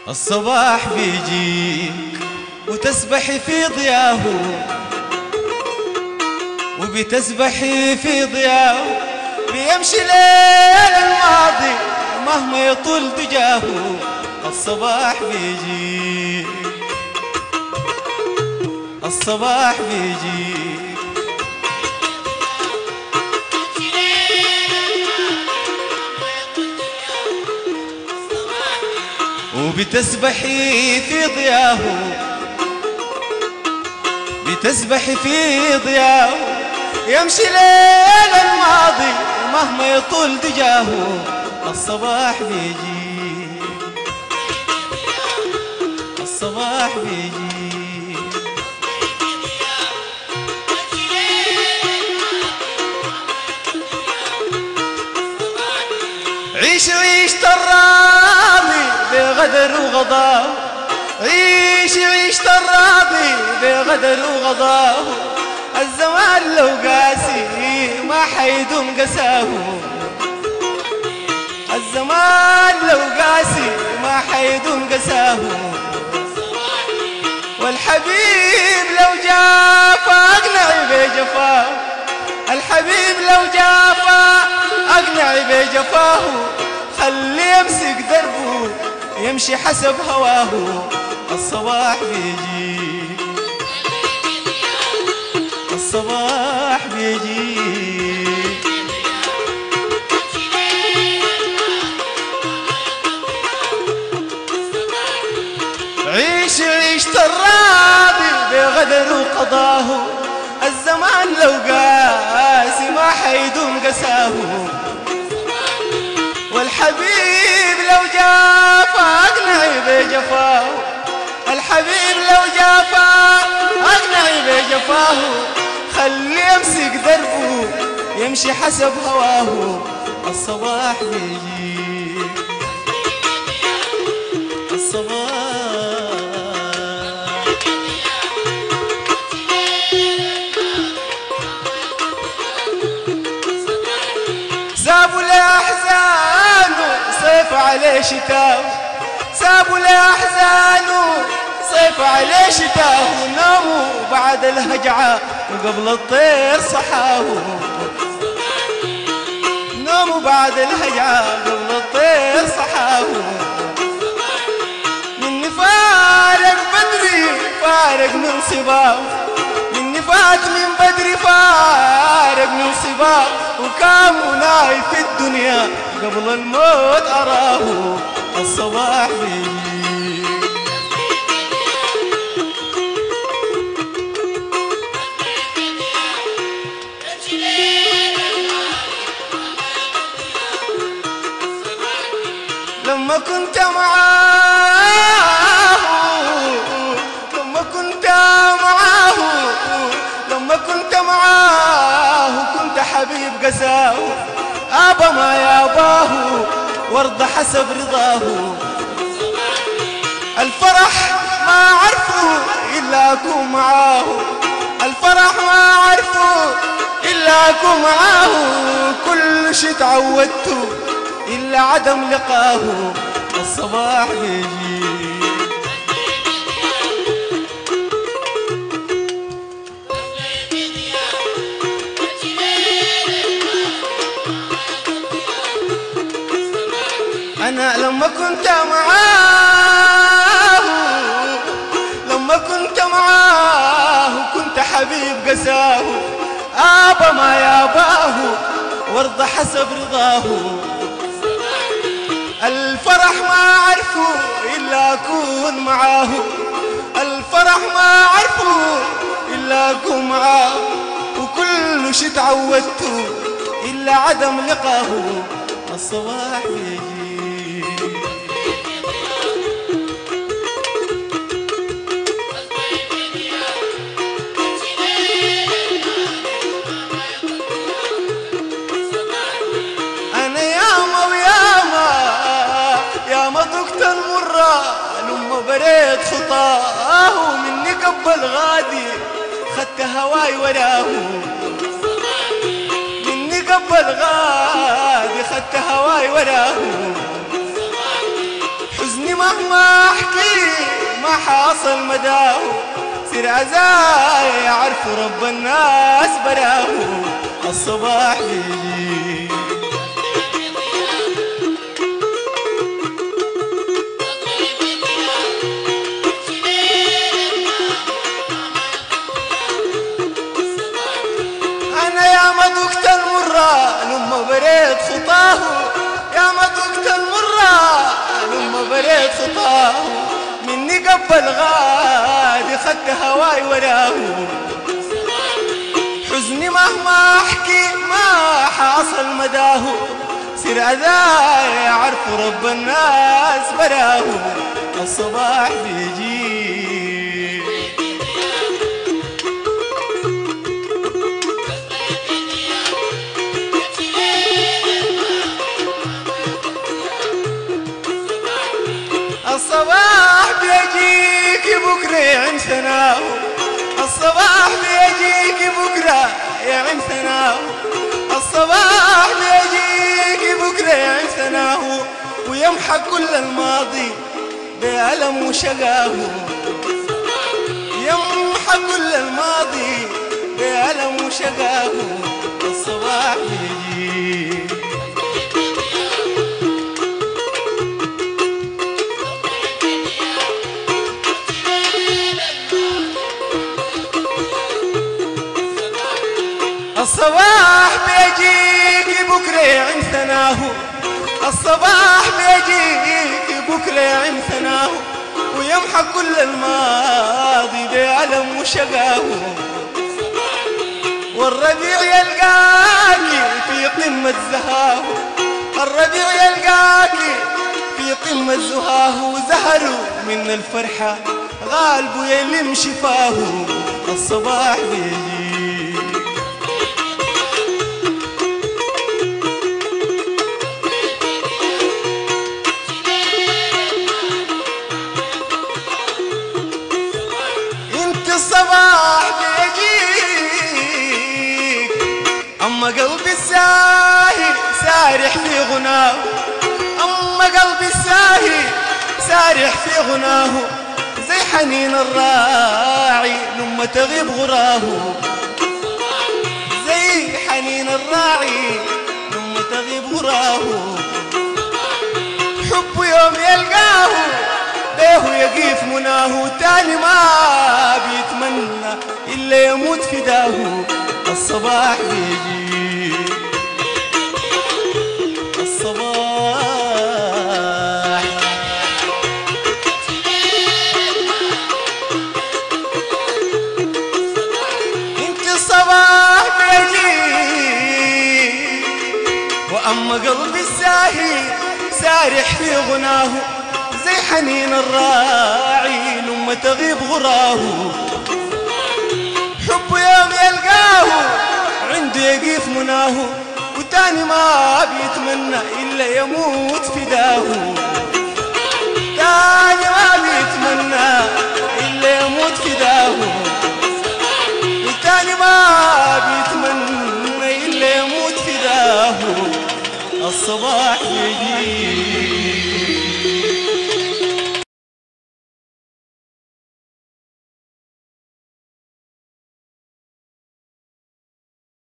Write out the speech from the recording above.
الصباح بيجيك وتسبحي في ضياه، وبتسبحي في ضياه بيمشي ليل الماضي مهما يطول دجاه. الصباح بيجيك، الصباح بيجيك وبتسبحي في ضياه، بتسبحي في ضياه يمشي ليل الماضي مهما يطول دجاه. الصباح بيجيك، الصباح بيجيك عيش عيش الراضي بغدر وغضاه، عيش عيش الراضي بغدر وغضاه. الزمان لو قاسي ما حيدوم قساه، الزمان لو قاسي ما حيدوم قساه. والحبيب لو جافا اقنعي بجفاه، الحبيب لو جافا اقنعي بجفاه. خلي يمسك دربه يمشي حسب هواه. الصباح بيجيك، الصباح بيجيك عيش عيش الراضي بغدر وقضاه. الزمان لو قاسي ما حيدوم قساه، والحبيب لو جافا اقنعي بجفاه، الحبيب لو جافا اقنعي بجفاه. خلي يمسك دربه يمشي حسب هواه. الصباح بيجيك، الصباح سابوا لأحزانه صيف عليه شتاء، سابوا لأحزانه صيف عليه شتاء. ناموا بعد الهجعة وقبل الطير صحاه، ناموا بعد الهجعة قبل الطير صحاه. مني فارق بدري فارق من صباه، مني فات من بدري فارق من صباه. وكان مناي في الدنيا قبل الموت أراه. الصباح بيجيك، لما كنت معاه، لما كنت معاه، لما كنت معاه كنت حبيب قساه. أبا ما ياباه وارضى حسب رضاه. الفرح ما عرفه إلا أكون معاه، الفرح ما عرفه إلا أكون معاه. كل شي تعودته إلا عدم لقاه. الصباح بيجيك، أنا لما كنت معاه، لما كنت معاه كنت حبيب قساه. أبا ما ياباه وارضى حسب رضاه. الفرح ما عرفه إلا أكون معاه، الفرح ما عرفه إلا أكون معاه. وكل شي تعودته إلا عدم لقاه. الصباح بيجي أنا ياما وياما ياما ذقت المرة لما بريت خطاه. مني قبل غادي خدت هواي وراه، مني قبل غادي خدت هواي وراه. حزني مهما احكي ما حاصل مداه، سر عزاي يعرف رب الناس براه، الصباح بيجي انا يا ما ذقت المرة لما بريت خطاه، يا ما ذقت المرة لما بريت خطاه، مني قبل غادي خدت هواي وراه، حزني مهما احكي ما حاصل مداه، سر عذاي يعرف رب الناس براه، الصباح بيجي الصباح بيجيك بكرة يا عم ثناه، الصباح بيجيك بكرة يا عم ثناه، الصباح بيجيك بكرة يا عم ثناه، ويمحى كل الماضي بألم وشقاه، يمحى كل الماضي بألم وشقاه، الصباح بيجيك الصباح بيجيك بكرة يا عم ثناه، الصباح بيجيك بكرة يا عم ثناه، ويمحى كل الماضي بألم وشقاه، والربيع يلقاكي في قمة زهاه، الربيع يلقاكي في قمة زهاه، وزهروا من الفرحة غالبه يلم شفاه، الصباح بيجي الصباح بيجيك أما قلبي الساهي سارح في غناه، أما قلبي الساهي سارح في غناه، زي حنين الراعي لما تغيب غراه، زي حنين الراعي لما تغيب غراه، حب يوم يلقاه بيه يقيف مناه، تاني ما بيتمنى إلا يموت فداه، الصباح بيجي الصباح انت الصباح بيجي، وأما قلبي الساهي سارح في غناه، زي حنين الراعي لما تغيب غراه، حب يوم يلقاه عنده يقيف مناه، وتاني ما بيتمنى إلا يموت فداه، تاني ما بيتمنى إلا يموت فداه، وتاني ما بيتمنى إلا يموت فداه، الصباح يجي